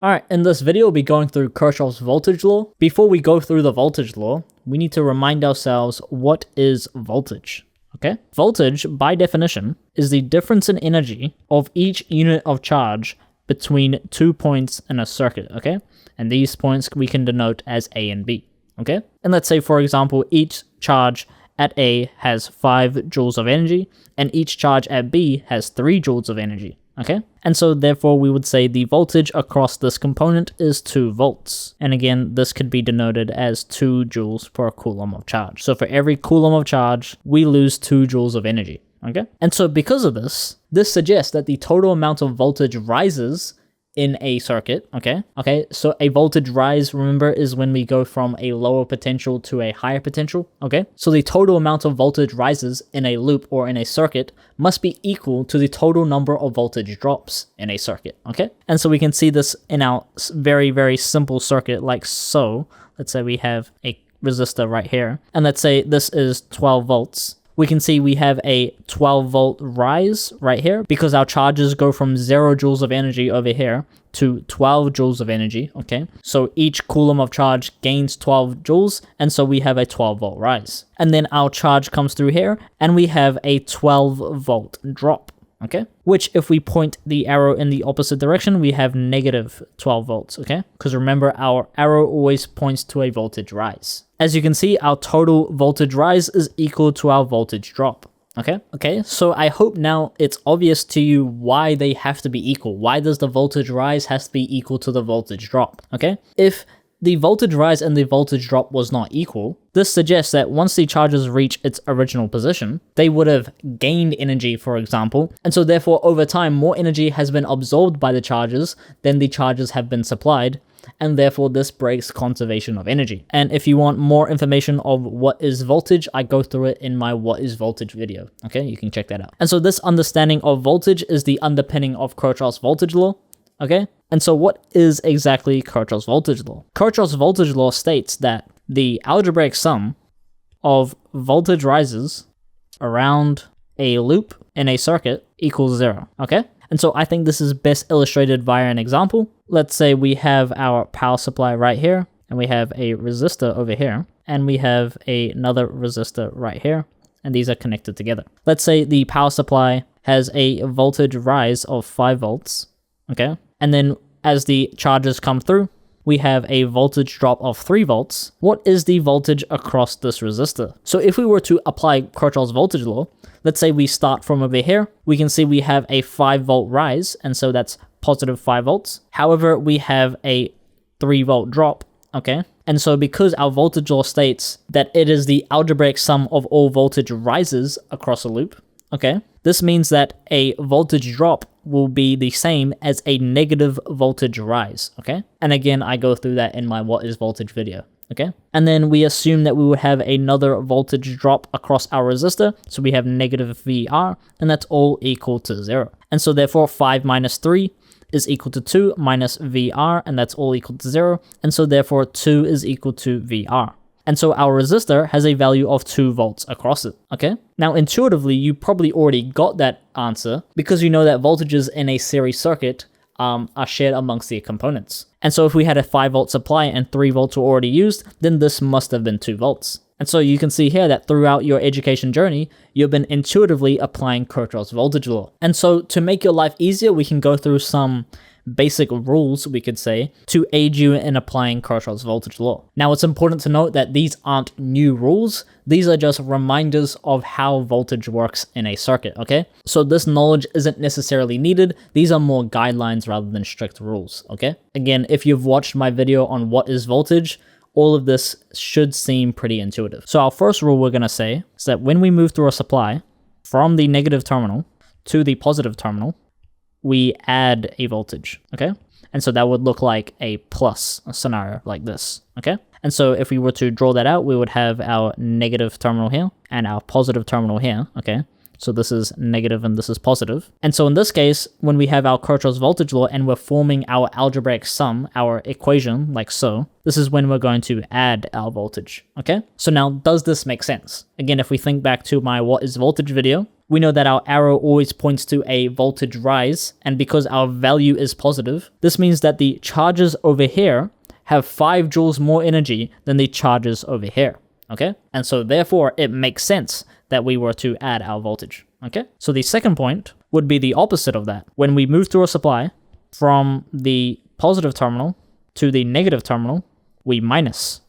Alright, in this video we'll be going through Kirchhoff's voltage law. Before we go through the voltage law, we need to remind ourselves what is voltage. Okay? Voltage, by definition, is the difference in energy of each unit of charge between 2 points in a circuit, okay? And these points we can denote as A and B, okay? And let's say, for example, each charge at A has 5 joules of energy, and each charge at B has 3 joules of energy. Okay, and so therefore we would say the voltage across this component is 2 volts. And again, this could be denoted as 2 joules per coulomb of charge. So for every coulomb of charge, we lose 2 joules of energy. Okay, and so because of this, this suggests that the total amount of voltage rises in a circuit. Okay, so a voltage rise, remember, is when we go from a lower potential to a higher potential. Okay, so the total amount of voltage rises in a loop or in a circuit must be equal to the total number of voltage drops in a circuit. Okay, and so we can see this in our very, very simple circuit like so. Let's say we have a resistor right here, and let's say this is 12 volts. We can see we have a 12 volt rise right here because our charges go from 0 joules of energy over here to 12 joules of energy, okay? So each coulomb of charge gains 12 joules, and so we have a 12 volt rise. And then our charge comes through here, and we have a 12 volt drop, okay? Which, if we point the arrow in the opposite direction, we have negative 12 volts, okay? Because remember, our arrow always points to a voltage rise. As you can see, our total voltage rise is equal to our voltage drop. Okay, so I hope now it's obvious to you why they have to be equal. Why does the voltage rise has to be equal to the voltage drop? Okay, if the voltage rise and the voltage drop was not equal, this suggests that once the charges reach its original position, they would have gained energy, for example, and so therefore over time more energy has been absorbed by the charges than the charges have been supplied, and therefore this breaks conservation of energy. And if you want more information of what is voltage, I go through it in my what is voltage video. Okay, you can check that out. And so this understanding of voltage is the underpinning of Kirchhoff's voltage law. Okay, and so what is exactly Kirchhoff's voltage law? Kirchhoff's voltage law states that the algebraic sum of voltage rises around a loop in a circuit equals 0. Okay, and so I think this is best illustrated via an example. Let's say we have our power supply right here, and we have a resistor over here, and we have another resistor right here, and these are connected together. Let's say the power supply has a voltage rise of 5 volts, okay? And then as the charges come through, we have a voltage drop of 3 volts. What is the voltage across this resistor? So if we were to apply Kirchhoff's voltage law, let's say we start from over here, we can see we have a 5 volt rise, and so that's positive 5 volts. However, we have a 3 volt drop, okay? And so because our voltage law states that it is the algebraic sum of all voltage rises across a loop, okay? This means that a voltage drop will be the same as a negative voltage rise, okay? And again, I go through that in my what is voltage video, okay? And then we assume that we would have another voltage drop across our resistor, so we have negative VR, and that's all equal to 0. And so therefore 5 minus 3 is equal to 2 minus VR, and that's all equal to 0, and so therefore 2 is equal to VR. And so our resistor has a value of 2 volts across it, okay? Now, intuitively, you probably already got that answer because you know that voltages in a series circuit are shared amongst the components. And so if we had a 5 volt supply and 3 volts were already used, then this must have been 2 volts. And so you can see here that throughout your education journey, you've been intuitively applying Kirchhoff's voltage law. And so to make your life easier, we can go through some basic rules, we could say, to aid you in applying Kirchhoff's voltage law. Now, it's important to note that these aren't new rules. These are just reminders of how voltage works in a circuit, okay? So this knowledge isn't necessarily needed. These are more guidelines rather than strict rules, okay? Again, if you've watched my video on what is voltage, all of this should seem pretty intuitive. So our first rule we're going to say is that when we move through a supply from the negative terminal to the positive terminal, we add a voltage, okay? And so that would look like a plus scenario like this, okay? And so if we were to draw that out, we would have our negative terminal here and our positive terminal here, okay? So this is negative and this is positive. And so in this case, when we have our Kirchhoff's voltage law and we're forming our algebraic sum, our equation, like so, this is when we're going to add our voltage, okay? So now, does this make sense? Again, if we think back to my what is voltage video, we know that our arrow always points to a voltage rise, and because our value is positive, this means that the charges over here have 5 joules more energy than the charges over here, okay? And so therefore, it makes sense that we were to add our voltage, okay? So the second point would be the opposite of that. When we move through a supply from the positive terminal to the negative terminal, we minus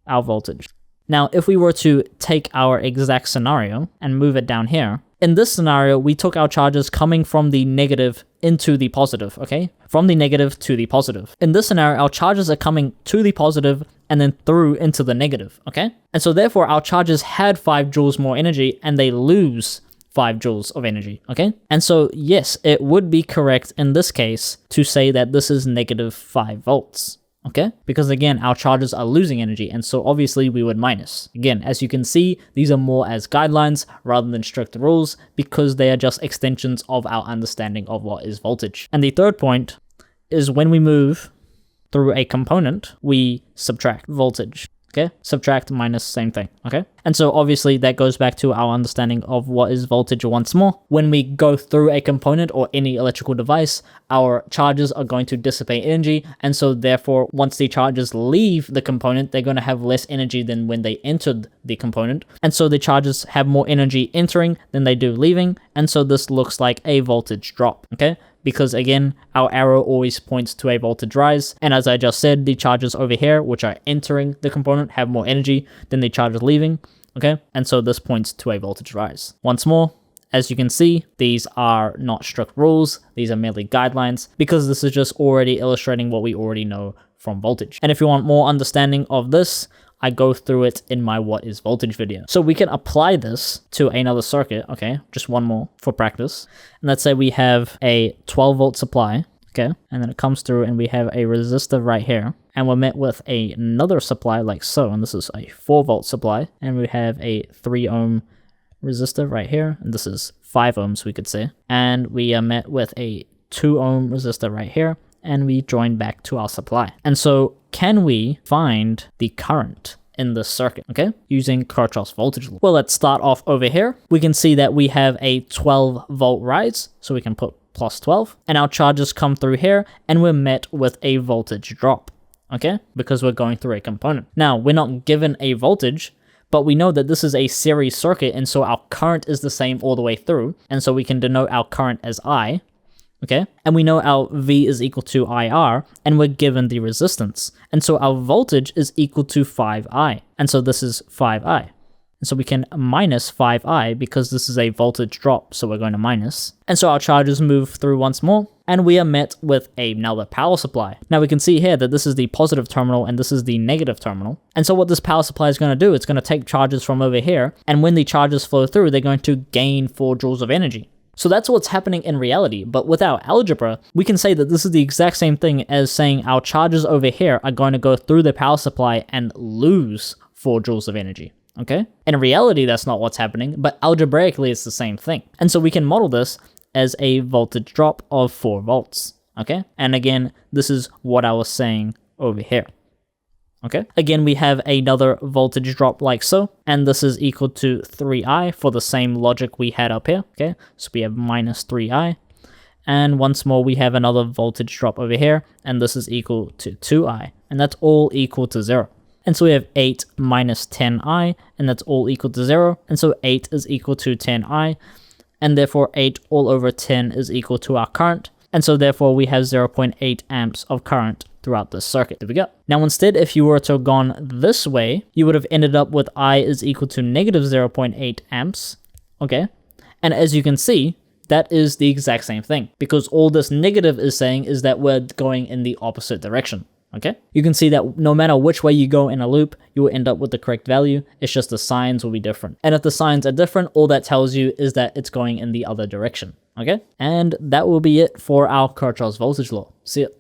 our voltage. Now, if we were to take our exact scenario and move it down here, in this scenario, we took our charges coming from the negative into the positive, okay? From the negative to the positive. In this scenario, our charges are coming to the positive and then through into the negative, okay? And so therefore, our charges had 5 joules more energy and they lose 5 joules of energy, okay? And so yes, it would be correct in this case to say that this is negative 5 volts. Okay, because again, our charges are losing energy, and so obviously we would minus. Again, as you can see, these are more as guidelines rather than strict rules because they are just extensions of our understanding of what is voltage. And the third point is when we move through a component, we subtract voltage. Okay, subtract minus, same thing, okay? And so obviously that goes back to our understanding of what is voltage once more. When we go through a component or any electrical device, our charges are going to dissipate energy, and so therefore once the charges leave the component, they're going to have less energy than when they entered the component, and so the charges have more energy entering than they do leaving, and so this looks like a voltage drop, okay? Because again, our arrow always points to a voltage rise, and as I just said, the charges over here, which are entering the component, have more energy than the charges leaving, okay? And so this points to a voltage rise. Once more, as you can see, these are not strict rules, these are merely guidelines, because this is just already illustrating what we already know from voltage. And if you want more understanding of this, I go through it in my what is voltage video. So we can apply this to another circuit, okay? Just one more for practice. And let's say we have a 12 volt supply, okay? And then it comes through and we have a resistor right here. And we're met with another supply like so, and this is a 4 volt supply. And we have a 3 ohm resistor right here, and this is 5 ohms we could say. And we are met with a 2 ohm resistor right here, and we join back to our supply. And so can we find the current in this circuit, okay, using Kirchhoff's voltage law? Well, let's start off over here. We can see that we have a 12 volt rise, so we can put plus 12, and our charges come through here, and we're met with a voltage drop, okay, because we're going through a component. Now, we're not given a voltage, but we know that this is a series circuit, and so our current is the same all the way through, and so we can denote our current as I, okay? And we know our V is equal to IR, and we're given the resistance. And so our voltage is equal to 5I. And so this is 5I. And so we can minus 5I because this is a voltage drop, so we're going to minus. And so our charges move through once more, and we are met with another power supply. Now we can see here that this is the positive terminal and this is the negative terminal. And so what this power supply is going to do, it's going to take charges from over here, and when the charges flow through, they're going to gain 4 joules of energy. So that's what's happening in reality, but with our algebra, we can say that this is the exact same thing as saying our charges over here are going to go through the power supply and lose 4 joules of energy, okay? In reality, that's not what's happening, but algebraically, it's the same thing. And so we can model this as a voltage drop of 4 volts, okay? And again, this is what I was saying over here. Okay, again, we have another voltage drop like so, and this is equal to 3I for the same logic we had up here, okay? So we have minus 3I, and once more, we have another voltage drop over here, and this is equal to 2I, and that's all equal to 0. And so we have 8 minus 10I, and that's all equal to 0, and so 8 is equal to 10I, and therefore 8 all over 10 is equal to our current, and so therefore we have 0.8 amps of current throughout this circuit. There we go. Now instead, if you were to have gone this way, you would have ended up with I is equal to negative 0.8 amps, okay? And as you can see, that is the exact same thing, because all this negative is saying is that we're going in the opposite direction, okay? You can see that no matter which way you go in a loop, you will end up with the correct value. It's just the signs will be different. And if the signs are different, all that tells you is that it's going in the other direction, okay? And that will be it for our Kirchhoff's voltage law. See ya.